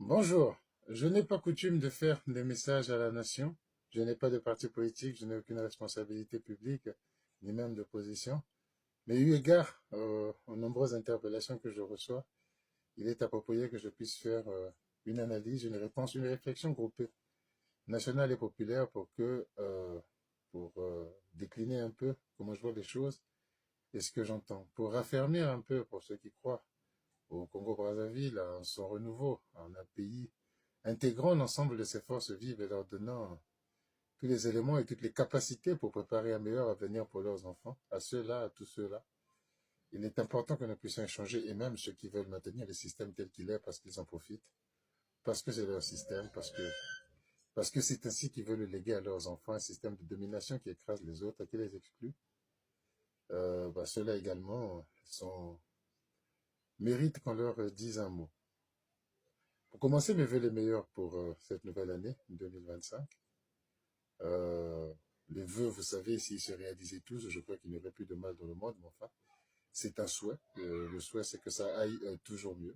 Bonjour, je n'ai pas coutume de faire des messages à la nation. Je n'ai pas de parti politique, je n'ai aucune responsabilité publique, ni même de position. Mais eu égard aux nombreuses interpellations que je reçois, il est approprié que je puisse faire une analyse, une réponse, une réflexion groupée, nationale et populaire pour décliner un peu comment je vois les choses et ce que j'entends, pour raffermir un peu pour ceux qui croient au Congo-Brazzaville, en son renouveau, en un pays intégrant l'ensemble de ces forces vives et leur donnant tous les éléments et toutes les capacités pour préparer un meilleur avenir pour leurs enfants, à ceux-là, à tous ceux-là. Il est important que nous puissions changer, et même ceux qui veulent maintenir le système tel qu'il est parce qu'ils en profitent, parce que c'est leur système, parce que c'est ainsi qu'ils veulent le léguer à leurs enfants, un système de domination qui écrase les autres, qui les exclut. Ceux-là également méritent qu'on leur dise un mot. Pour commencer, mes vœux les meilleurs pour cette nouvelle année 2025. Euh, les vœux, vous savez, s'ils se réalisaient tous, je crois qu'il n'y aurait plus de mal dans le monde, mais enfin, c'est un souhait. Le souhait, c'est que ça aille toujours mieux.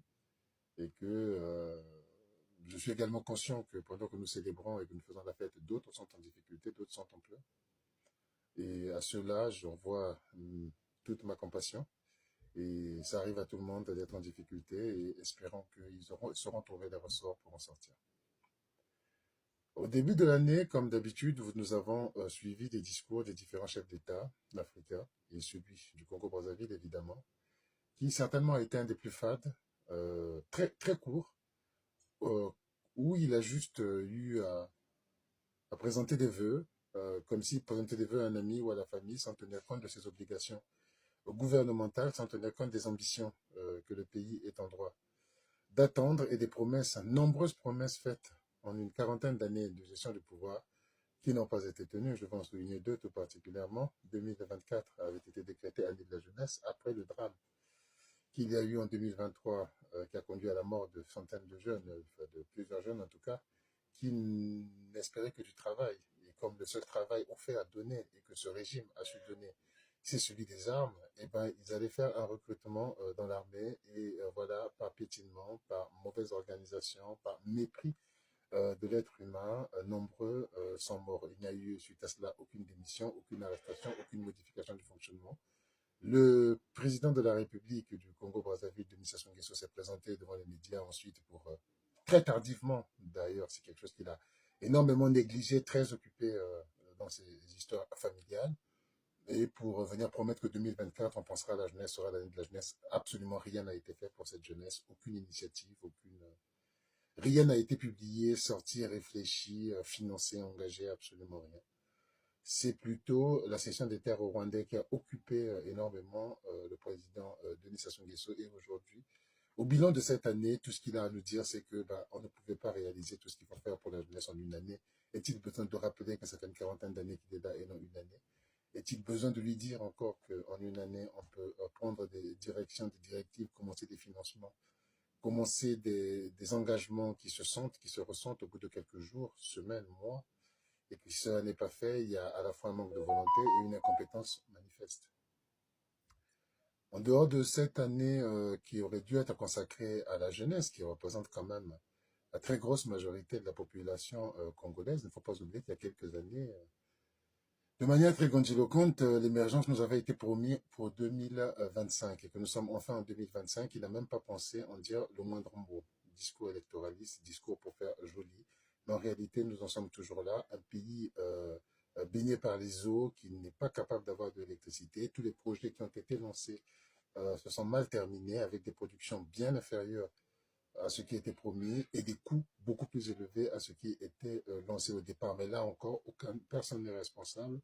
Et que je suis également conscient que pendant que nous célébrons et que nous faisons la fête, d'autres sont en difficulté, d'autres sont en pleurs. Et à ceux-là, j'envoie toute ma compassion. Et ça arrive à tout le monde d'être en difficulté et espérons qu'ils sauront trouver des ressorts pour en sortir. Au début de l'année, comme d'habitude, nous avons suivi des discours des différents chefs d'État africains et celui du Congo-Brazzaville, évidemment, qui certainement a été un des plus fades, très, très court, euh, où il a juste eu à présenter des vœux, comme s'il présentait des vœux à un ami ou à la famille, sans tenir compte de ses obligations gouvernementales, sans tenir compte des ambitions que le pays est en droit d'attendre et des promesses, nombreuses promesses faites en une quarantaine d'années de gestion du pouvoir qui n'ont pas été tenues. Je vais en souligner deux tout particulièrement. 2024 avait été décrété année de la jeunesse après le drame qu'il y a eu en 2023 qui a conduit à la mort de centaines de jeunes, de plusieurs jeunes en tout cas, qui n'espéraient que du travail. Et comme le seul travail offert à donner et que ce régime a su donner, c'est celui des armes, et ben, ils allaient faire un recrutement dans l'armée et voilà, par piétinement, par mauvaise organisation, par mépris de l'être humain, nombreux sont morts. Il n'y a eu suite à cela aucune démission, aucune arrestation, aucune modification du fonctionnement. Le président de la République du Congo-Brazzaville, Denis Sassou Nguesso, s'est présenté devant les médias ensuite pour, très tardivement d'ailleurs, c'est quelque chose qu'il a énormément négligé, très occupé dans ses histoires familiales, et pour venir promettre que 2024, on pensera à la jeunesse, sera l'année de la jeunesse. Absolument rien n'a été fait pour cette jeunesse, aucune initiative, rien n'a été publié, sorti, réfléchi, financé, engagé, absolument rien. C'est plutôt la cession des terres au Rwandais qui a occupé énormément le président Denis Sassou Nguesso. Et aujourd'hui, au bilan de cette année, tout ce qu'il a à nous dire, c'est que on ne pouvait pas réaliser tout ce qu'il faut faire pour la jeunesse en une année. Est-il besoin de rappeler que ça fait une quarantaine d'années qu'il est là et non une année? Est-il besoin de lui dire encore qu'en une année, on peut prendre des directions, des directives, commencer des financements, commencer des engagements qui se sentent, qui se ressentent au bout de quelques jours, semaines, mois, et que si cela n'est pas fait, il y a à la fois un manque de volonté et une incompétence manifeste. En dehors de cette année qui aurait dû être consacrée à la jeunesse, qui représente quand même la très grosse majorité de la population congolaise, il ne faut pas oublier qu'il y a quelques années, de manière très grandiloquente, l'émergence nous avait été promise pour 2025 et que nous sommes enfin en 2025. Il n'a même pas pensé en dire le moindre mot. Discours électoraliste, discours pour faire joli. Mais en réalité, nous en sommes toujours là. Un pays baigné par les eaux, qui n'est pas capable d'avoir de l'électricité. Tous les projets qui ont été lancés se sont mal terminés avec des productions bien inférieures à ce qui était promis et des coûts beaucoup plus élevés à ce qui était lancé au départ. Mais là encore, personne n'est responsable.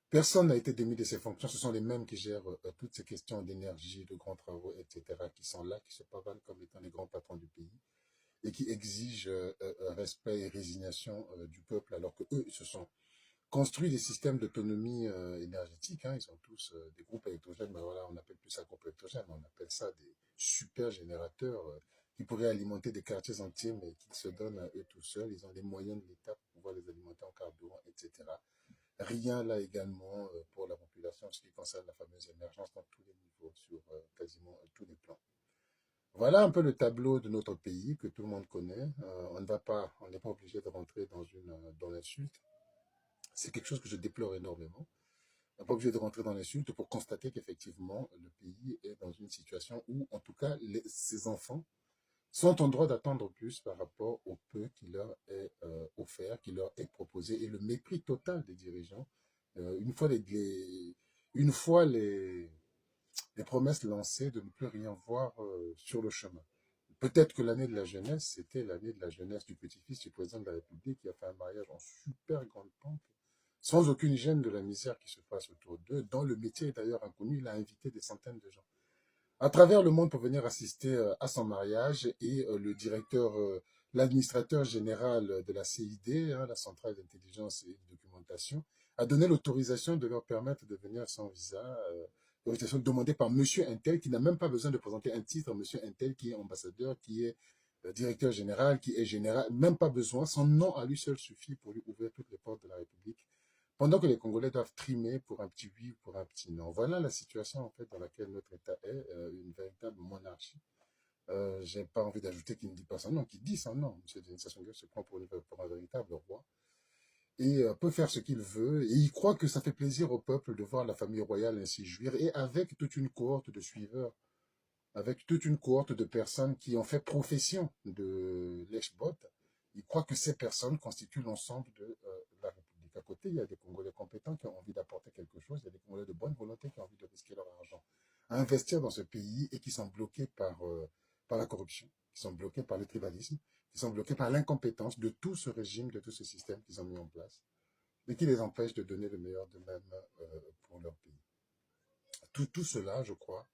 Personne n'a été démis de ses fonctions. Ce sont les mêmes qui gèrent toutes ces questions d'énergie, de grands travaux, etc., qui sont là, qui se pavanent comme étant les grands patrons du pays et qui exigent respect et résignation du peuple, alors que eux, ils se sont construits des systèmes d'autonomie énergétique. Hein. Ils ont tous des groupes électrogènes. Ben voilà, on appelle plus ça groupe électrogène, on appelle ça des super générateurs qui pourraient alimenter des quartiers entiers, mais qui se donnent à eux tout seuls. Ils ont les moyens de l'État pour pouvoir les alimenter en carburant, etc. Rien là également pour la population en ce qui concerne la fameuse émergence dans tous les niveaux, sur quasiment tous les plans. Voilà un peu le tableau de notre pays que tout le monde connaît. On n'est pas obligé de rentrer dans l'insulte. C'est quelque chose que je déplore énormément. On n'est pas obligé de rentrer dans l'insulte pour constater qu'effectivement, le pays est dans une situation où, en tout cas, ses enfants sont en droit d'attendre plus par rapport au peu qui leur est offert, qui leur est proposé, et le mépris total des dirigeants. Une fois une fois les promesses lancées de ne plus rien voir sur le chemin. Peut-être que l'année de la jeunesse, c'était l'année de la jeunesse du petit-fils du président de la République qui a fait un mariage en super grande pompe, sans aucune gêne de la misère qui se passe autour d'eux, dont le métier est d'ailleurs inconnu. Il a invité des centaines de gens à travers le monde pour venir assister à son mariage, et l'administrateur général de la CID, hein, la Centrale d'intelligence et de documentation, a donné l'autorisation de leur permettre de venir sans visa, autorisation demandée par Monsieur Intel, qui n'a même pas besoin de présenter un titre, Monsieur Intel qui est ambassadeur, qui est directeur général, qui est général, même pas besoin, son nom à lui seul suffit pour lui ouvrir toutes les portes de la République pendant que les Congolais doivent trimer pour un petit oui ou pour un petit non. Voilà la situation en fait dans laquelle notre État est, une véritable monarchie. J'ai pas envie d'ajouter qu'il ne dit pas son nom, qu'il dit son nom. M. Denis Sassou Nguesso se prend pour un véritable roi et peut faire ce qu'il veut. Et il croit que ça fait plaisir au peuple de voir la famille royale ainsi jouir, et avec toute une cohorte de suiveurs, avec toute une cohorte de personnes qui ont fait profession de l'Eshbot. Il croit que ces personnes constituent l'ensemble de la République. À côté, il y a des Congolais compétents qui ont envie d'apporter quelque chose, il y a des Congolais de bonne volonté qui ont envie de risquer leur argent à investir dans ce pays et qui sont bloqués par la corruption, qui sont bloqués par le tribalisme, qui sont bloqués par l'incompétence de tout ce régime, de tout ce système qu'ils ont mis en place et qui les empêche de donner le meilleur d'eux-mêmes pour leur pays. Tout cela, je crois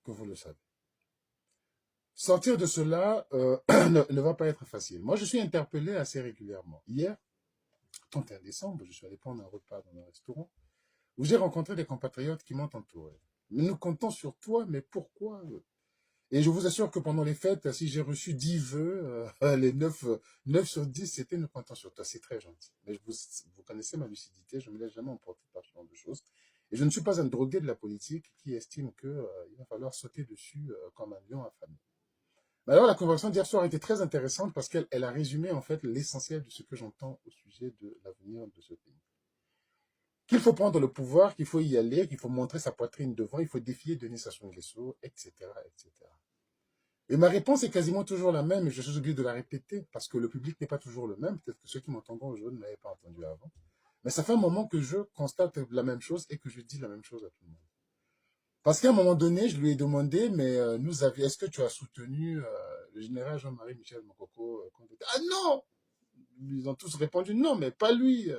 que vous le savez. Sortir de cela ne va pas être facile. Moi, je suis interpellé assez régulièrement. Hier, 31 décembre, je suis allé prendre un repas dans un restaurant où j'ai rencontré des compatriotes qui m'ont entouré. Mais nous comptons sur toi, mais pourquoi? Et je vous assure que pendant les fêtes, si j'ai reçu 10 vœux, les 9 sur 10, c'était nous comptons sur toi. C'est très gentil. Mais vous connaissez ma lucidité, je ne me laisse jamais emporter par ce genre de choses. Et je ne suis pas un drogué de la politique qui estime qu'il va falloir sauter dessus comme un lion affamé. Mais alors, la conversation d'hier soir était très intéressante parce qu'elle a résumé en fait l'essentiel de ce que j'entends au sujet de l'avenir de ce pays. Qu'il faut prendre le pouvoir, qu'il faut y aller, qu'il faut montrer sa poitrine devant, il faut défier Denis Sassou Nguesso, etc., etc. Et ma réponse est quasiment toujours la même, et je suis obligé de la répéter parce que le public n'est pas toujours le même. Peut-être que ceux qui m'entendront aujourd'hui ne l'avaient pas entendu avant. Mais ça fait un moment que je constate la même chose et que je dis la même chose à tout le monde. Parce qu'à un moment donné, je lui ai demandé, mais est-ce que tu as soutenu le général Jean-Marie Michel Mokoko Ah non! Ils ont tous répondu non, mais pas lui.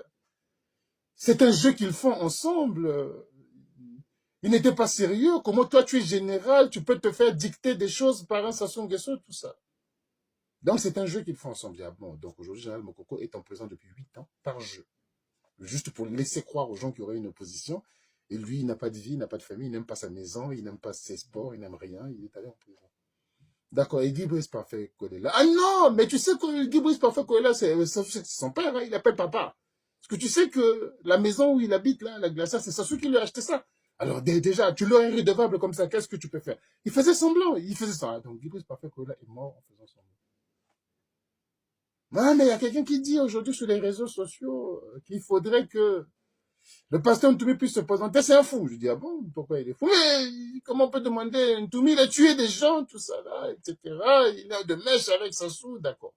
C'est un jeu qu'ils font ensemble. Il n'était pas sérieux. Comment toi, tu es général, tu peux te faire dicter des choses par un Sassou Nguesso, tout ça. Donc, c'est un jeu qu'ils font ensemble. Ah bon, donc aujourd'hui, le général Mokoko est en prison depuis 8 ans par jeu. Juste pour laisser croire aux gens qu'il y aurait une opposition. Et lui, il n'a pas de vie, il n'a pas de famille, il n'aime pas sa maison, il n'aime pas ses sports, il n'aime rien, il est allé en prison. D'accord, et Guy Brice Parfait Kolela. Ah non, mais tu sais que Guy Brice Parfait Kolela, c'est son père, hein, il appelle papa. Parce que tu sais que la maison où il habite, là, la glacière, c'est Sassou qui lui a acheté ça. Alors déjà, tu leur es redevable comme ça, qu'est-ce que tu peux faire? Il faisait semblant, il faisait ça. Donc Guy Brice Parfait Kolela est mort en faisant semblant. Ah, mais il y a quelqu'un qui dit aujourd'hui sur les réseaux sociaux qu'il faudrait que le pasteur Ntoumi puisse se présenter. C'est un fou. Je dis, ah bon, pourquoi il est fou? Mais comment on peut demander, Ntoumi, il a tué des gens, tout ça là, etc. Il a de mèche avec Sassou, d'accord.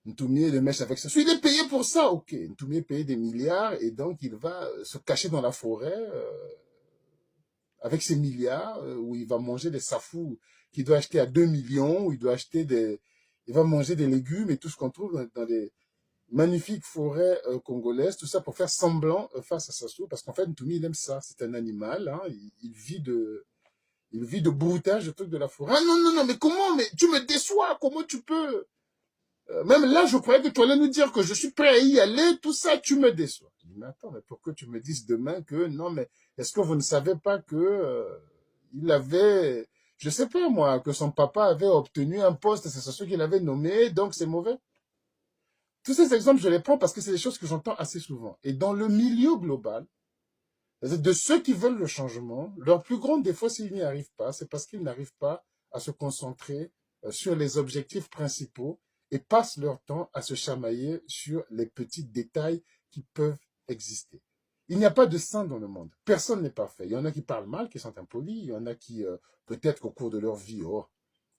Ntoumi est de mèche avec Sassou. Il est payé pour ça, ok. Ntoumi est payé des milliards et donc il va se cacher dans la forêt avec ses milliards où il va manger des safous qu'il doit acheter à 2 millions, où il doit acheter il va manger des légumes et tout ce qu'on trouve dans des magnifiques forêts congolaises, tout ça pour faire semblant face à Sassou, parce qu'en fait, Ntoumi, il aime ça. C'est un animal, hein, il vit de broutage, de trucs de la forêt. Ah non, non, non, mais comment? Mais tu me déçois, comment tu peux? Même là, je croyais que tu allais nous dire que je suis prêt à y aller, tout ça, tu me déçois. Je dis, mais attends, mais pour que tu me dises demain que, non, mais est-ce que vous ne savez pas que il avait, je sais pas moi, que son papa avait obtenu un poste, c'est Sassou qu'il avait nommé, donc c'est mauvais? Tous ces exemples, je les prends parce que c'est des choses que j'entends assez souvent. Et dans le milieu global, de ceux qui veulent le changement, leur plus grand défaut, s'ils n'y arrivent pas, c'est parce qu'ils n'arrivent pas à se concentrer sur les objectifs principaux et passent leur temps à se chamailler sur les petits détails qui peuvent exister. Il n'y a pas de saint dans le monde. Personne n'est parfait. Il y en a qui parlent mal, qui sont impolis. Il y en a qui, peut-être qu'au cours de leur vie, oh,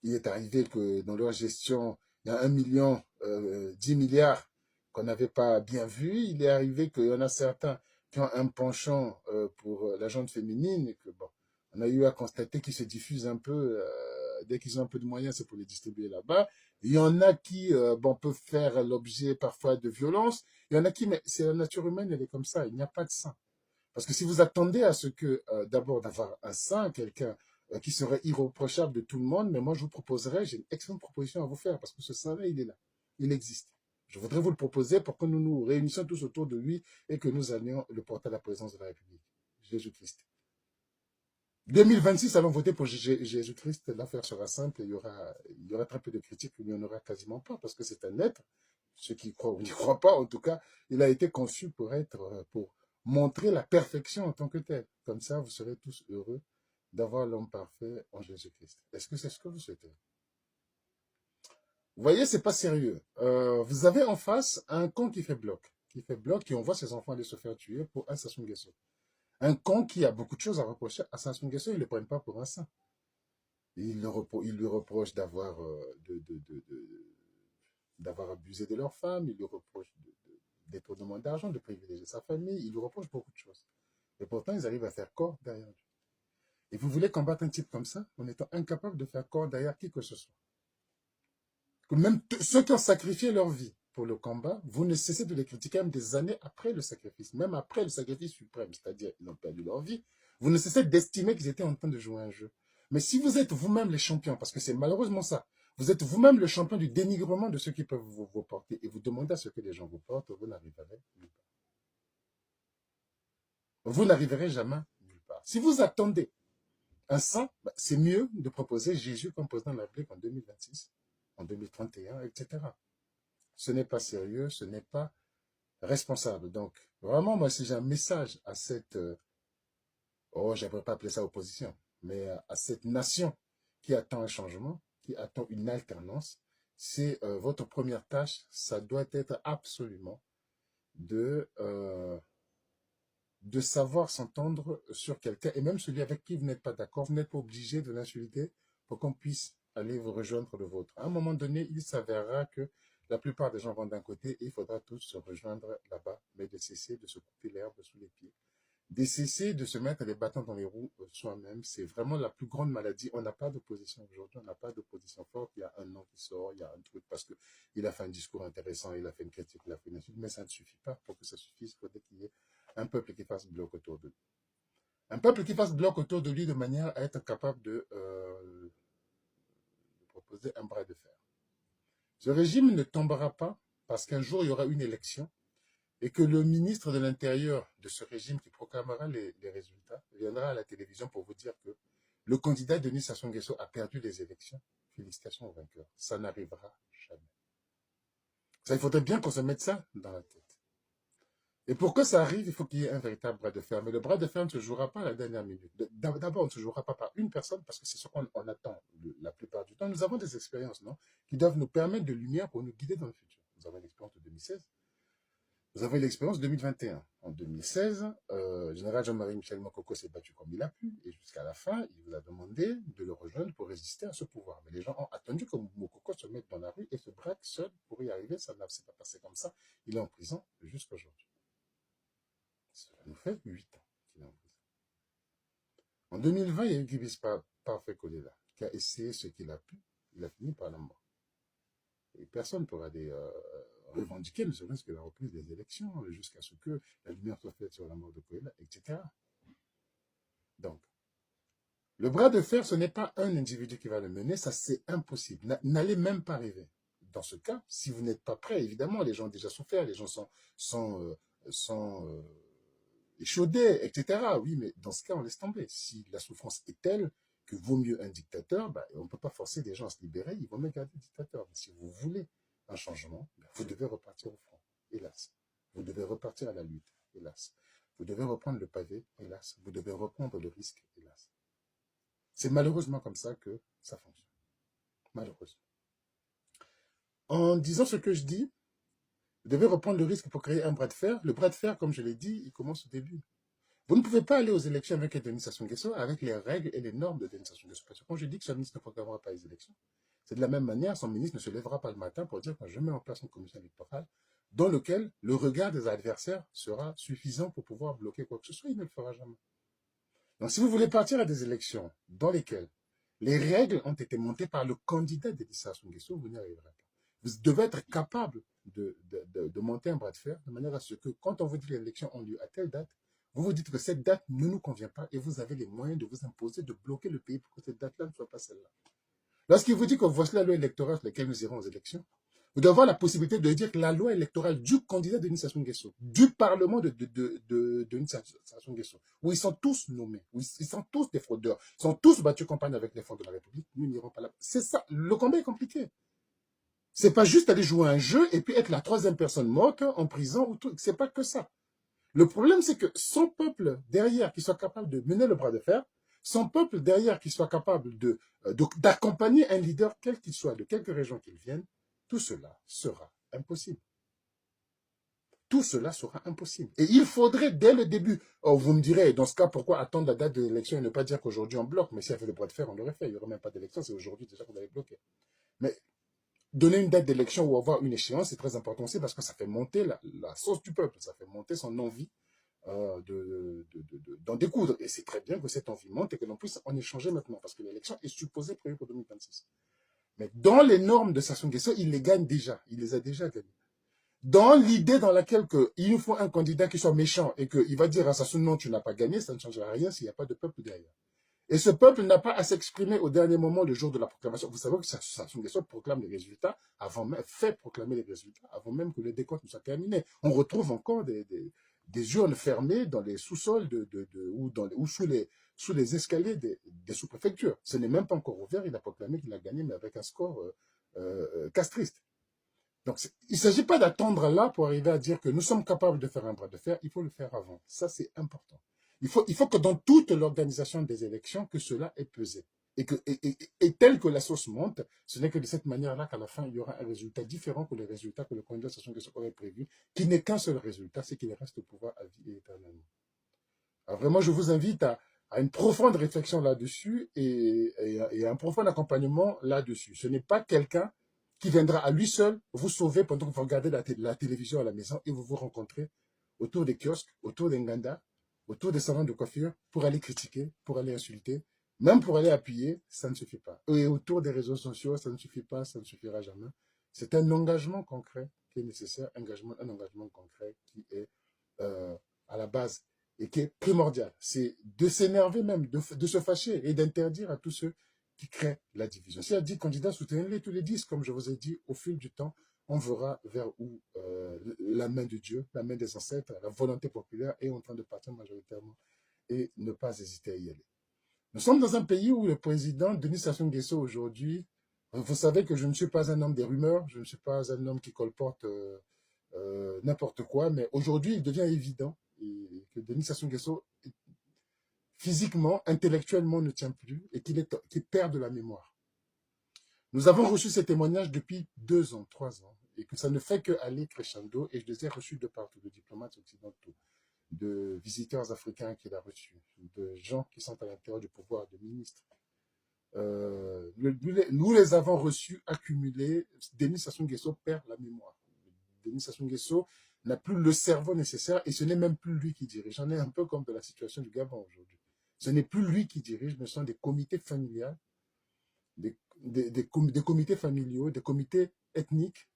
il est arrivé que dans leur gestion, il y a 1 million, 10 milliards qu'on n'avait pas bien vu. Il est arrivé qu'il y en a certains qui ont un penchant pour la gente féminine et que, bon, on a eu à constater qu'ils se diffusent un peu, dès qu'ils ont un peu de moyens, c'est pour les distribuer là-bas. Il y en a qui, bon, peuvent faire l'objet parfois de violence. Il y en a qui, mais c'est la nature humaine, elle est comme ça. Il n'y a pas de saint. Parce que si vous attendez à ce que, d'abord, d'avoir un saint, quelqu'un qui serait irréprochable de tout le monde, mais moi, je vous proposerais, j'ai une excellente proposition à vous faire, parce que ce saint-là, il est là. Il existe. Je voudrais vous le proposer pour que nous nous réunissions tous autour de lui et que nous allions le porter à la présence de la République. Jésus-Christ. 2026, allons voter pour Jésus-Christ. L'affaire sera simple. Il y aura très peu de critiques. Il n'y en aura quasiment pas parce que c'est un être. Ceux qui y croient ou n'y croient pas, en tout cas, il a été conçu pour montrer la perfection en tant que tel. Comme ça, vous serez tous heureux d'avoir l'homme parfait en Jésus-Christ. Est-ce que c'est ce que vous souhaitez? Vous voyez, c'est pas sérieux. Vous avez en face un con qui fait bloc, qui envoie ses enfants aller se faire tuer pour un Sassou Nguesso. Un con qui a beaucoup de choses à reprocher à Sassou Nguesso, ils ne le prennent pas pour un saint. Il lui reproche d'avoir abusé de leur femme, il lui reproche détournement d'argent, de privilégier sa famille, il lui reproche beaucoup de choses. Et pourtant, ils arrivent à faire corps derrière lui. Et vous voulez combattre un type comme ça en étant incapable de faire corps derrière qui que ce soit. Que même ceux qui ont sacrifié leur vie pour le combat, vous ne cessez de les critiquer même des années après le sacrifice, même après le sacrifice suprême, c'est-à-dire ils ont perdu leur vie. Vous ne cessez d'estimer qu'ils étaient en train de jouer un jeu. Mais si vous êtes vous-même les champions, parce que c'est malheureusement ça, vous êtes vous-même le champion du dénigrement de ceux qui peuvent vous porter et vous demandez à ce que les gens vous portent, vous n'arriverez nulle part. Vous n'arriverez jamais nulle part. Si vous attendez un saint, c'est mieux de proposer Jésus comme président de la République en 2026, en 2031, etc. Ce n'est pas sérieux, ce n'est pas responsable. Donc, vraiment, moi, si j'ai un message à cette, oh, j'aimerais pas appeler ça opposition, mais à cette nation qui attend un changement, qui attend une alternance, c'est votre première tâche, ça doit être absolument de, euh, de savoir s'entendre sur quelqu'un, et même celui avec qui vous n'êtes pas d'accord, vous n'êtes pas obligé de l'insulter pour qu'on puisse aller vous rejoindre le vôtre. À un moment donné, il s'avérera que la plupart des gens vont d'un côté et il faudra tous se rejoindre là-bas, mais de cesser de se couper l'herbe sous les pieds. De cesser de se mettre les bâtons dans les roues soi-même, c'est vraiment la plus grande maladie. On n'a pas d'opposition aujourd'hui, on n'a pas d'opposition forte. Il y a un nom qui sort, il y a un truc parce qu'il a fait un discours intéressant, il a fait une critique, il a fait une insulte, mais ça ne suffit pas. Pour que ça suffise, il faudrait qu'il y ait un peuple qui fasse bloc autour de lui. Un peuple qui fasse bloc autour de lui de manière à être capable de proposer un bras de fer. Ce régime ne tombera pas parce qu'un jour il y aura une élection et que le ministre de l'Intérieur de ce régime qui proclamera les résultats viendra à la télévision pour vous dire que le candidat Denis Sassou Nguesso a perdu les élections. Félicitations au vainqueur. Ça n'arrivera jamais. Ça, il faudrait bien qu'on se mette ça dans la tête. Et pour que ça arrive, il faut qu'il y ait un véritable bras de fer. Mais le bras de fer ne se jouera pas à la dernière minute. D'abord, on ne se jouera pas par une personne parce que c'est ce qu'on attend la plupart du temps. Nous avons des expériences, non, qui doivent nous permettre de lumière pour nous guider dans le futur. Nous avons l'expérience de 2016. Vous avez l'expérience 2021. En 2016, général Jean-Marie Michel Mokoko s'est battu comme il a pu, et jusqu'à la fin, il vous a demandé de le rejoindre pour résister à ce pouvoir. Mais les gens ont attendu que Mokoko se mette dans la rue et se braque seul pour y arriver. Ça ne s'est pas passé comme ça. Il est en prison jusqu'à aujourd'hui. Cela nous fait 8 ans qu'il est en prison. En 2020, il y a eu Gibis Parfait Kolela, qui a essayé ce qu'il a pu. Il a fini par la mort. Et personne ne pourra revendiquer, ne serait-ce que la reprise des élections, jusqu'à ce que la lumière soit faite sur la mort de Kolela, etc. Donc, le bras de fer, ce n'est pas un individu qui va le mener, ça c'est impossible. N'allez même pas rêver. Dans ce cas, si vous n'êtes pas prêt, évidemment, les gens ont déjà souffert, les gens sont échaudés, etc. Oui, mais dans ce cas, on laisse tomber. Si la souffrance est telle que vaut mieux un dictateur, on ne peut pas forcer les gens à se libérer, ils vont même garder le dictateur. Mais si vous voulez un changement, vous devez repartir au front, hélas. Vous devez repartir à la lutte, hélas. Vous devez reprendre le pavé, hélas. Vous devez reprendre le risque, hélas. C'est malheureusement comme ça que ça fonctionne. Malheureusement. En disant ce que je dis, vous devez reprendre le risque pour créer un bras de fer. Le bras de fer, comme je l'ai dit, il commence au début. Vous ne pouvez pas aller aux élections avec Denis Sassou Nguesso, avec les règles et les normes de Denis Sassou Nguesso. Parce que quand je dis que ce ministre ne proclamera pas les élections, c'est de la même manière, son ministre ne se lèvera pas le matin pour dire que je mets en place une commission électorale dans laquelle le regard des adversaires sera suffisant pour pouvoir bloquer quoi que ce soit. Il ne le fera jamais. Donc, si vous voulez partir à des élections dans lesquelles les règles ont été montées par le candidat Denis Sassou Nguesso, vous n'y arriverez pas. Vous devez être capable de monter un bras de fer de manière à ce que, quand on vous dit que les élections ont lieu à telle date, vous vous dites que cette date ne nous convient pas et vous avez les moyens de vous imposer, de bloquer le pays pour que cette date-là ne soit pas celle-là. Lorsqu'il vous dit que voici la loi électorale sur laquelle nous irons aux élections, vous devez avoir la possibilité de dire que la loi électorale du candidat Denis Sassou Nguesso, du Parlement de Denis Sassou Nguesso, où ils sont tous nommés, où ils sont tous des fraudeurs, ils sont tous battus campagne avec les fonds de la République, nous n'irons pas là. C'est ça, le combat est compliqué. C'est pas juste aller jouer un jeu et puis être la troisième personne morte en prison ou tout. C'est pas que ça. Le problème, c'est que son peuple derrière qui soit capable de mener le bras de fer, son peuple derrière qui soit capable d'accompagner un leader, quel qu'il soit, de quelque région qu'il vienne, tout cela sera impossible. Tout cela sera impossible. Et il faudrait, dès le début, oh, vous me direz, dans ce cas, pourquoi attendre la date de l'élection et ne pas dire qu'aujourd'hui on bloque? Mais s'il y avait le bras de fer, on l'aurait fait. Il n'y aurait même pas d'élection, c'est aujourd'hui déjà qu'on allait bloquer. Mais donner une date d'élection ou avoir une échéance, c'est très important aussi parce que ça fait monter la sauce du peuple, ça fait monter son envie d'en découdre. Et c'est très bien que cette envie monte et que l'on puisse en échanger maintenant parce que l'élection est supposée prévue pour 2026. Mais dans les normes de Sassou Nguesso, il les gagne déjà, il les a déjà gagnés. Dans l'idée dans laquelle il nous faut un candidat qui soit méchant et qu'il va dire à Sassou non, tu n'as pas gagné, ça ne changera rien s'il n'y a pas de peuple derrière. Et ce peuple n'a pas à s'exprimer au dernier moment, le jour de la proclamation. Vous savez que Sassou Nguesso proclame les résultats avant même, fait proclamer les résultats avant même que le décompte ne soit terminé. On retrouve encore des urnes fermées dans les sous-sols ou sous les escaliers des sous-préfectures. Ce n'est même pas encore ouvert. Il a proclamé qu'il a gagné, mais avec un score castriste. Donc, il ne s'agit pas d'attendre là pour arriver à dire que nous sommes capables de faire un bras de fer. Il faut le faire avant. Ça, c'est important. Il faut que dans toute l'organisation des élections, que cela ait pesé. Et tel que la sauce monte, ce n'est que de cette manière-là qu'à la fin, il y aura un résultat différent que le résultat que le candidat Sassou Nguesso aurait prévu, qui n'est qu'un seul résultat, c'est qu'il reste au pouvoir à vie et éternellement. Alors vraiment, je vous invite à une profonde réflexion là-dessus et à un profond accompagnement là-dessus. Ce n'est pas quelqu'un qui viendra à lui seul vous sauver pendant que vous regardez la télévision à la maison et vous vous rencontrez autour des kiosques, autour des ngandas, autour des salons de coiffure pour aller critiquer, pour aller insulter, même pour aller appuyer, ça ne suffit pas. Et autour des réseaux sociaux, ça ne suffit pas, ça ne suffira jamais. C'est un engagement concret qui est nécessaire, un engagement concret qui est à la base et qui est primordial. C'est de s'énerver même, de se fâcher et d'interdire à tous ceux qui créent la division. Si elle dit candidat, soutenez-les tous les 10, comme je vous ai dit, au fil du temps, on verra vers où la main de Dieu, la main des ancêtres, la volonté populaire est en train de partir majoritairement et ne pas hésiter à y aller. Nous sommes dans un pays où le président Denis Sassou Nguesso aujourd'hui, vous savez que je ne suis pas un homme des rumeurs, je ne suis pas un homme qui colporte n'importe quoi, mais aujourd'hui il devient évident que Denis Sassou Nguesso physiquement, intellectuellement ne tient plus et qu'il perd de la mémoire. Nous avons reçu ces témoignages depuis 2 ans, 3 ans, et que ça ne fait qu'aller crescendo, et je les ai reçus de partout, de diplomates occidentaux, de visiteurs africains qu'il a reçus, de gens qui sont à l'intérieur du pouvoir, de ministres. Nous les avons reçus, accumulés. Denis Sassou Nguesso perd la mémoire. Denis Sassou Nguesso n'a plus le cerveau nécessaire, et ce n'est même plus lui qui dirige. J'en ai un peu comme de la situation du Gabon aujourd'hui. Ce n'est plus lui qui dirige, mais ce sont des comités familiaux, des comités familiaux, des comités ethniques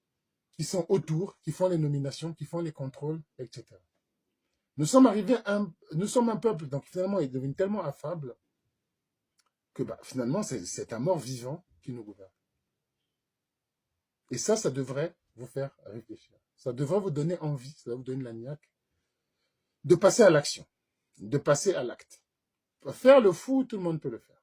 qui sont autour, qui font les nominations, qui font les contrôles, etc. Nous sommes un peuple, donc finalement, il devient tellement affable que finalement, c'est un mort vivant qui nous gouverne. Et ça devrait vous faire réfléchir. Ça devrait vous donner envie, ça devrait vous donner la niaque de passer à l'action, de passer à l'acte. Faire le fou, tout le monde peut le faire.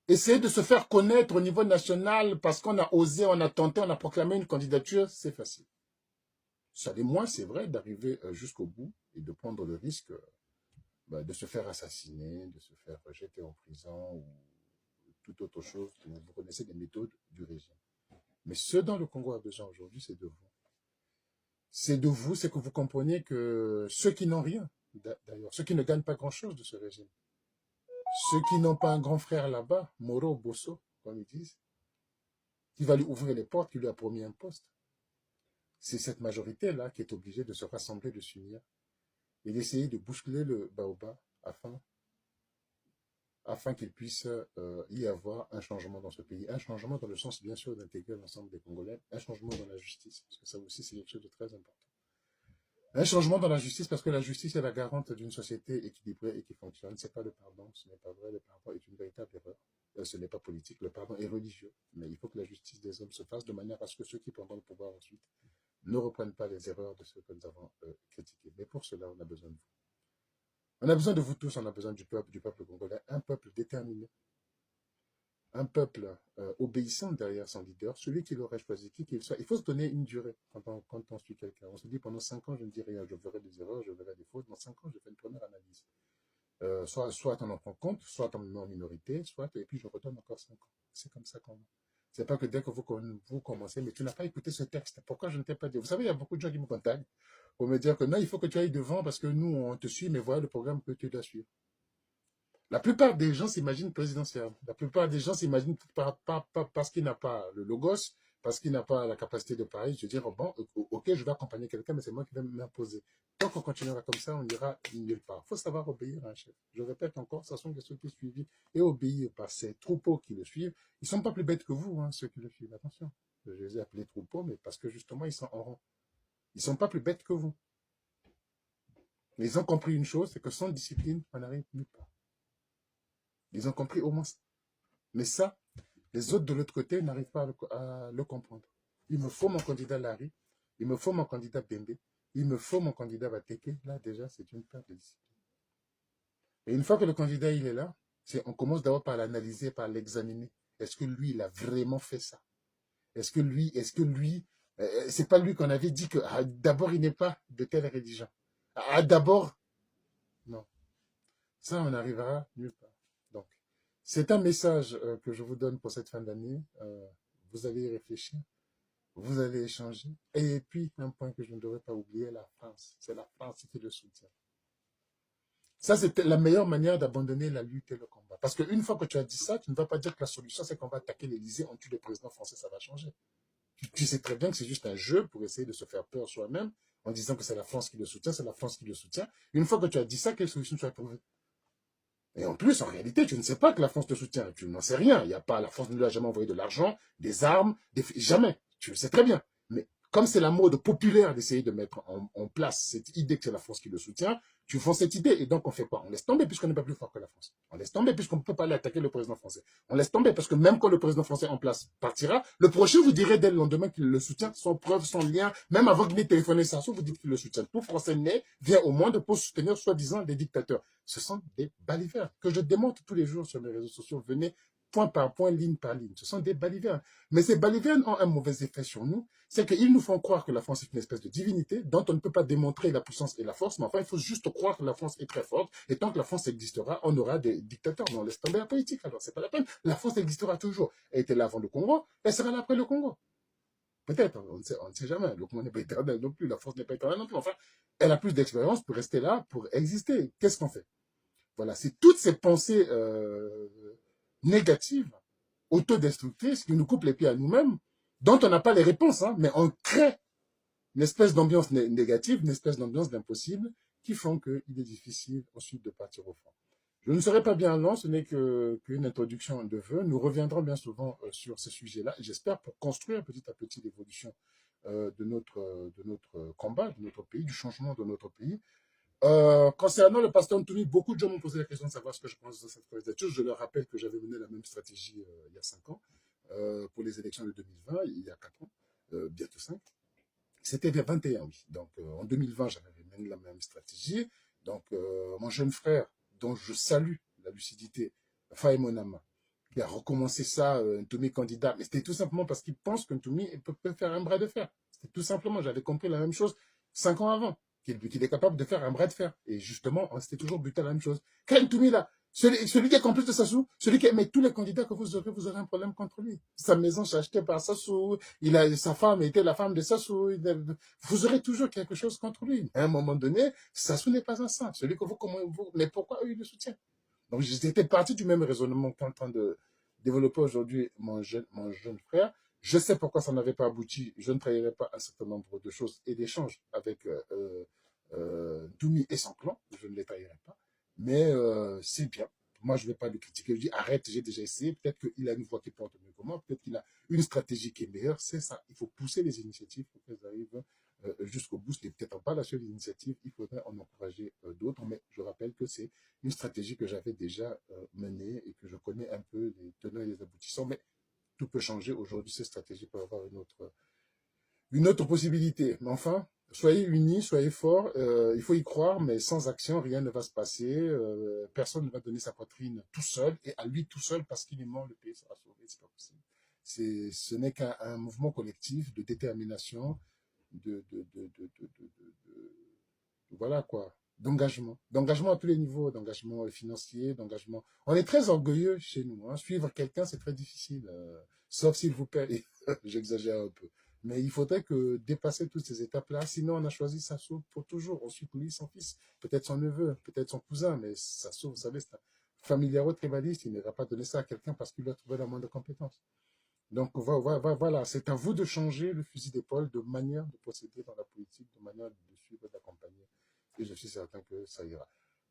Essayer de se faire connaître au niveau national parce qu'on a osé, on a tenté, on a proclamé une candidature, c'est facile. Ça l'est moins, c'est vrai, d'arriver jusqu'au bout et de prendre le risque de se faire assassiner, de se faire jeter en prison ou toute autre chose. Vous connaissez les méthodes du régime. Mais ce dont le Congo a besoin aujourd'hui, c'est de vous. C'est de vous, c'est que vous compreniez que ceux qui n'ont rien, d'ailleurs, ceux qui ne gagnent pas grand-chose de ce régime, ceux qui n'ont pas un grand frère là-bas, Moro Bosso, comme ils disent, qui va lui ouvrir les portes, qui lui a promis un poste, c'est cette majorité-là qui est obligée de se rassembler, de s'unir et d'essayer de bousculer le baobab afin qu'il puisse y avoir un changement dans ce pays. Un changement dans le sens, bien sûr, d'intégrer l'ensemble des Congolais. Un changement dans la justice, parce que ça aussi, c'est quelque chose de très important. Un changement dans la justice, parce que la justice est la garante d'une société équilibrée et qui fonctionne. Ce n'est pas le pardon, ce n'est pas vrai. Le pardon est une véritable erreur. Ce n'est pas politique. Le pardon est religieux. Mais il faut que la justice des hommes se fasse de manière à ce que ceux qui prendront le pouvoir ensuite ne reprennent pas les erreurs de ceux que nous avons critiqués. Mais pour cela, on a besoin de vous. On a besoin de vous tous, on a besoin du peuple congolais, un peuple déterminé, un peuple obéissant derrière son leader, celui qui l'aurait choisi, qui qu'il soit. Il faut se donner une durée quand on suit quelqu'un. On se dit pendant 5 ans, je ne dis rien, je verrai des erreurs, je verrai des fautes. Dans 5 ans, je fais une première analyse. Soit on en prend compte, soit on me met en minorité, soit, et puis je redonne encore 5 ans. C'est comme ça qu'on va. C'est pas que dès que vous commencez, mais tu n'as pas écouté ce texte. Pourquoi je ne t'ai pas dit? Vous savez, il y a beaucoup de gens qui me contactent pour me dire que non, il faut que tu ailles devant parce que nous, on te suit, mais voilà le programme que tu dois suivre. La plupart des gens s'imaginent présidentiel. La plupart des gens s'imaginent parce qu'il n'a pas le logos, parce qu'il n'a pas la capacité de parler, je dire, bon, ok, je vais accompagner quelqu'un, mais c'est moi qui vais m'imposer. Tant qu'on continuera comme ça, on ira nulle part. Il faut savoir obéir à un chef. Je répète encore, ce sont ceux qui suivent et obéir par ces troupeaux qui le suivent. Ils ne sont pas plus bêtes que vous, ceux qui le suivent. Attention. Je les ai appelés troupeaux, mais parce que justement, ils sont en rang. Ils ne sont pas plus bêtes que vous. Mais ils ont compris une chose, c'est que sans discipline, on n'arrive nulle part. Ils ont compris au moins ça. Mais ça, les autres de l'autre côté n'arrivent pas à le comprendre. Il me faut mon candidat Larry, il me faut mon candidat Bembe, il me faut mon candidat Bateke. Là, déjà, c'est une perte de discipline. Et une fois que le candidat, il est là, on commence d'abord par l'analyser, par l'examiner. Est-ce que lui, il a vraiment fait ça? Est-ce que lui, c'est pas lui qu'on avait dit que d'abord, il n'est pas de telle religion. D'abord, non. Ça, on arrivera nulle part. Donc, c'est un message que je vous donne pour cette fin d'année. Vous allez y réfléchir, vous allez échanger. Et puis, un point que je ne devrais pas oublier, la France. C'est la France qui le soutient. Ça, c'était la meilleure manière d'abandonner la lutte et le combat. Parce qu'une fois que tu as dit ça, tu ne vas pas dire que la solution, c'est qu'on va attaquer l'Élysée, on tue le président français, ça va changer. Tu sais très bien que c'est juste un jeu pour essayer de se faire peur soi-même en disant que c'est la France qui le soutient, c'est la France qui le soutient. Une fois que tu as dit ça, quelle solution tu as trouvée? Et en plus, en réalité, tu ne sais pas que la France te soutient. Tu n'en sais rien. Il y a pas, la France ne lui a jamais envoyé de l'argent, des armes, jamais. Tu le sais très bien. Mais comme c'est la mode populaire d'essayer de mettre en place cette idée que c'est la France qui le soutient, tu fonces cette idée. Et donc, on fait quoi? On laisse tomber puisqu'on n'est pas plus fort que la France. On laisse tomber puisqu'on ne peut pas aller attaquer le président français. On laisse tomber parce que même quand le président français en place partira, le prochain vous dirait dès le lendemain qu'il le soutient, sans preuve, sans lien, même avant qu'il n'ait téléphoné ça, vous dites qu'il le soutient. Tout Français né vient au moins de pour soutenir soi-disant des dictateurs. Ce sont des balivernes que je démontre tous les jours sur mes réseaux sociaux. Venez point par point, ligne par ligne. Ce sont des balivernes. Mais ces balivernes ont un mauvais effet sur nous. C'est qu'ils nous font croire que la France est une espèce de divinité dont on ne peut pas démontrer la puissance et la force. Mais enfin, il faut juste croire que la France est très forte. Et tant que la France existera, on aura des dictateurs. Mais on laisse tomber la politique. Alors, c'est pas la peine. La France existera toujours. Elle était là avant le Congo. Elle sera là après le Congo. Peut-être, on ne sait jamais. Le Congo n'est pas éternel non plus. La France n'est pas éternelle non plus. Enfin, elle a plus d'expérience pour rester là, pour exister. Qu'est-ce qu'on fait? Voilà, c'est toutes ces pensées négatives, autodestructrices, qui nous coupent les pieds à nous-mêmes, dont on n'a pas les réponses, mais on crée une espèce d'ambiance négative, une espèce d'ambiance d'impossible, qui font qu'il est difficile ensuite de partir au fond. Je ne serai pas bien long, ce n'est qu'une introduction de vœux. Nous reviendrons bien souvent sur ces sujets-là, et j'espère pour construire petit à petit l'évolution de notre combat, de notre pays, du changement de notre pays. Concernant le pasteur Ntoumi, beaucoup de gens m'ont posé la question de savoir ce que je pense de cette candidature. Je leur rappelle que j'avais mené la même stratégie il y a 5 ans, pour les élections de 2020, il y a 4 ans, bientôt 5. C'était vers 21, oui. Donc en 2020, j'avais mené la même stratégie. Donc mon jeune frère, dont je salue la lucidité, Faye Monama, qui a recommencé ça, Ntoumi candidat, mais c'était tout simplement parce qu'il pense que Ntoumi peut faire un bras de fer. C'était tout simplement, j'avais compris la même chose 5 ans avant. qu'il est capable de faire un bras de fer. Et justement, on s'était toujours buté à la même chose. Ken Toumi, là, celui qui est complice de Sassou, celui qui mais tous les candidats que vous aurez un problème contre lui. Sa maison s'est achetée par Sassou, sa femme était la femme de Sassou, vous aurez toujours quelque chose contre lui. À un moment donné, Sassou n'est pas un saint. Celui que mais pourquoi eux, ils le soutiennent? Donc, j'étais parti du même raisonnement qu'en train de développer aujourd'hui mon jeune frère. Je sais pourquoi ça n'avait pas abouti. Je ne trahirai pas un certain nombre de choses et d'échanges avec Doumi et son clan. Je ne les trahirai pas. Mais c'est bien. Moi, je ne vais pas le critiquer. Je dis, arrête, j'ai déjà essayé. Peut-être qu'il a une voix qui porte mieux que moi. Peut-être qu'il a une stratégie qui est meilleure. C'est ça. Il faut pousser les initiatives pour qu'elles arrivent jusqu'au bout. Ce n'est peut-être pas la seule initiative. Il faudrait en encourager d'autres. Mais je rappelle que c'est une stratégie que j'avais déjà menée et que je connais un peu les tenants et les aboutissants. Mais tout peut changer. Aujourd'hui, cette stratégie peut avoir une autre possibilité. Mais enfin, soyez unis, soyez forts. Il faut y croire, mais sans action, rien ne va se passer. Personne ne va donner sa poitrine tout seul et à lui tout seul parce qu'il est mort, le pays sera sauvé. C'est pas possible. Ce n'est qu'un mouvement collectif de détermination, voilà quoi, d'engagement à tous les niveaux, d'engagement financier, d'engagement. On est très orgueilleux chez nous. Hein. Suivre quelqu'un, c'est très difficile, sauf s'il vous paie. J'exagère un peu. Mais il faudrait que dépasser toutes ces étapes-là. Sinon, on a choisi Sassou pour toujours. Ensuite, lui, son fils, peut-être son neveu, peut-être son cousin, mais Sassou, vous savez, c'est un familiaro-tribaliste. Il n'ira pas donner ça à quelqu'un parce qu'il a trouvé la moindre compétence. Donc voilà, c'est à vous de changer le fusil d'épaule, de manière de procéder dans la politique, de manière de suivre, d'accompagner. Et je suis certain que ça ira.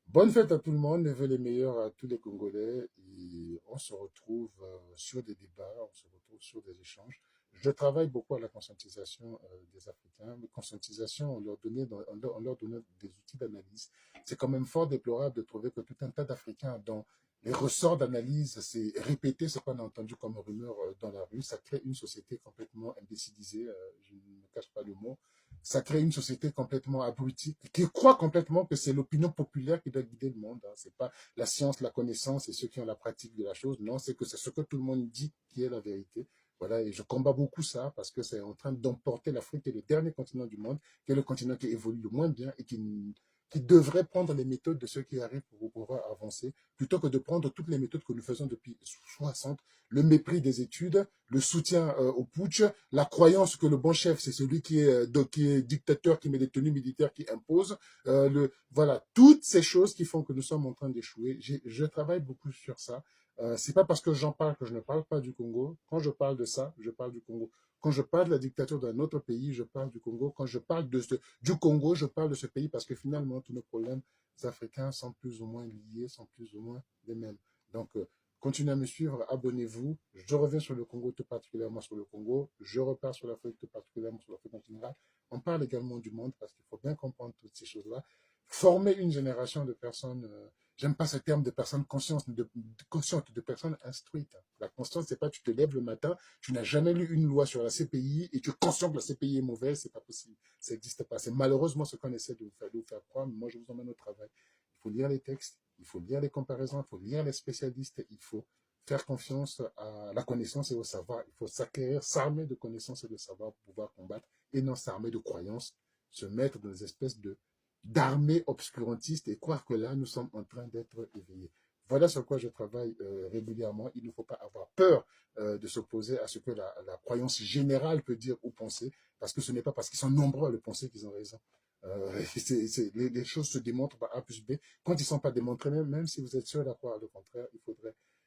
Bonne fête à tout le monde, neveux les meilleurs à tous les Congolais. Et on se retrouve sur des débats, on se retrouve sur des échanges. Je travaille beaucoup à la conscientisation des Africains, mais conscientisation, on leur donnait des outils d'analyse. C'est quand même fort déplorable de trouver que tout un tas d'Africains dont les ressorts d'analyse, c'est répéter ce qu'on a entendu comme rumeur dans la rue. Ça crée une société complètement imbécilisée, je ne me cache pas le mot. Ça crée une société complètement abrutie, qui croit complètement que c'est l'opinion populaire qui doit guider le monde. Hein. C'est pas la science, la connaissance et ceux qui ont la pratique de la chose. Non, c'est que c'est ce que tout le monde dit qui est la vérité. Voilà, et je combats beaucoup ça parce que c'est en train d'emporter l'Afrique, qui est le dernier continent du monde, qui est le continent qui évolue le moins bien et qui devrait prendre les méthodes de ceux qui arrivent pour pouvoir avancer, plutôt que de prendre toutes les méthodes que nous faisons depuis 60, le mépris des études, le soutien au putsch, la croyance que le bon chef, c'est celui qui est dictateur, qui met des tenues militaires, qui impose, voilà, toutes ces choses qui font que nous sommes en train d'échouer. Je travaille beaucoup sur ça. C'est pas parce que j'en parle que je ne parle pas du Congo. Quand je parle de ça, je parle du Congo. Quand je parle de la dictature d'un autre pays, je parle du Congo. Quand je parle du Congo, je parle de ce pays parce que finalement, tous nos problèmes africains sont plus ou moins liés, sont plus ou moins les mêmes. Donc, continuez à me suivre, abonnez-vous. Je reviens sur le Congo, tout particulièrement sur le Congo. Je repars sur l'Afrique, tout particulièrement sur l'Afrique en général. On parle également du monde parce qu'il faut bien comprendre toutes ces choses-là. Former une génération de personnes, j'aime pas ce terme de personnes conscientes, conscientes, de personnes instruites. La conscience, c'est pas tu te lèves le matin, tu n'as jamais lu une loi sur la CPI et tu es conscient que la CPI est mauvaise, c'est pas possible. Ça n'existe pas. C'est malheureusement ce qu'on essaie de vous faire croire, mais moi je vous emmène au travail. Il faut lire les textes, il faut lire les comparaisons, il faut lire les spécialistes, il faut faire confiance à la connaissance et au savoir. Il faut s'acquérir, s'armer de connaissances et de savoir pour pouvoir combattre et non s'armer de croyances, se mettre dans des espèces d'armées obscurantistes et croire que là, nous sommes en train d'être éveillés. Voilà sur quoi je travaille régulièrement. Il ne faut pas avoir peur de s'opposer à ce que la croyance générale peut dire ou penser, parce que ce n'est pas parce qu'ils sont nombreux à le penser qu'ils ont raison. Les choses se démontrent par A plus B. Quand ils ne sont pas démontrés, même si vous êtes sûr à croire le contraire,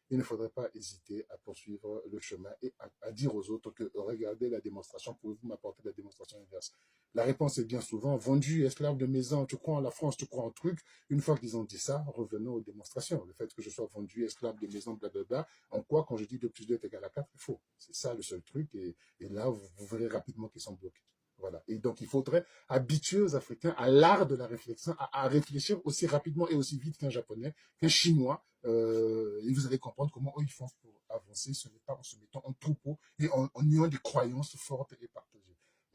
il ne faudrait pas hésiter à poursuivre le chemin et à dire aux autres que regardez la démonstration, pouvez-vous m'apporter la démonstration inverse? La réponse est bien souvent vendu, esclave de maison, tu crois en la France, tu crois en truc. Une fois qu'ils ont dit ça, revenons aux démonstrations. Le fait que je sois vendu, esclave de maison, blablabla, en quoi, quand je dis 2 plus 2 est égal à 4, il faut. C'est ça le seul truc. Et là, vous verrez rapidement qu'ils sont bloqués. Voilà. Et donc, il faudrait habituer aux Africains à l'art de la réflexion, à réfléchir aussi rapidement et aussi vite qu'un Japonais, qu'un Chinois. Et vous allez comprendre comment eux, ils font pour avancer. Ce n'est pas en se mettant en troupeau et en ayant des croyances fortes et partagées.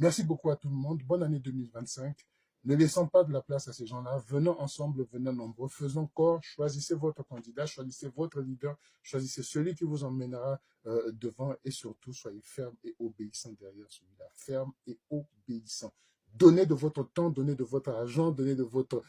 Merci beaucoup à tout le monde. Bonne année 2025. Ne laissons pas de la place à ces gens-là. Venons ensemble, venons nombreux. Faisons corps. Choisissez votre candidat, choisissez votre leader, choisissez celui qui vous emmènera devant et surtout, soyez ferme et obéissant derrière celui-là. Ferme et obéissant. donnez de votre temps, donnez de votre argent, donnez de votre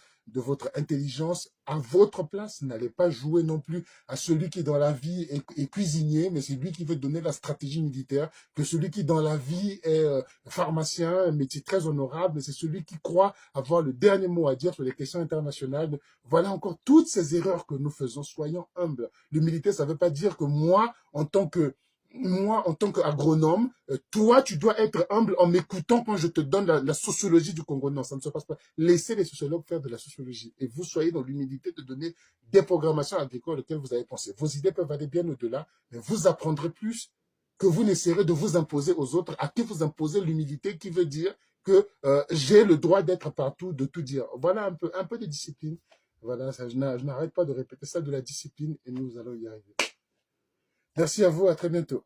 intelligence à votre place. N'allez pas jouer non plus à celui qui dans la vie est cuisinier, mais c'est lui qui veut donner la stratégie militaire, que celui qui dans la vie est pharmacien, un métier très honorable, mais c'est celui qui croit avoir le dernier mot à dire sur les questions internationales. Voilà encore toutes ces erreurs que nous faisons. Soyons humbles. L'humilité, ça ne veut pas dire que moi, en tant qu'agronome, toi, tu dois être humble en m'écoutant quand je te donne la sociologie du Congo. Non, ça ne se passe pas. Laissez les sociologues faire de la sociologie. Et vous soyez dans l'humilité de donner des programmations agricoles auxquelles vous avez pensé. Vos idées peuvent aller bien au-delà, mais vous apprendrez plus que vous n'essayerez de vous imposer aux autres, à qui vous imposez l'humilité, qui veut dire que j'ai le droit d'être partout, de tout dire. Voilà un peu de discipline. Voilà, ça, je n'arrête pas de répéter ça, de la discipline, et nous allons y arriver. Merci à vous, à très bientôt.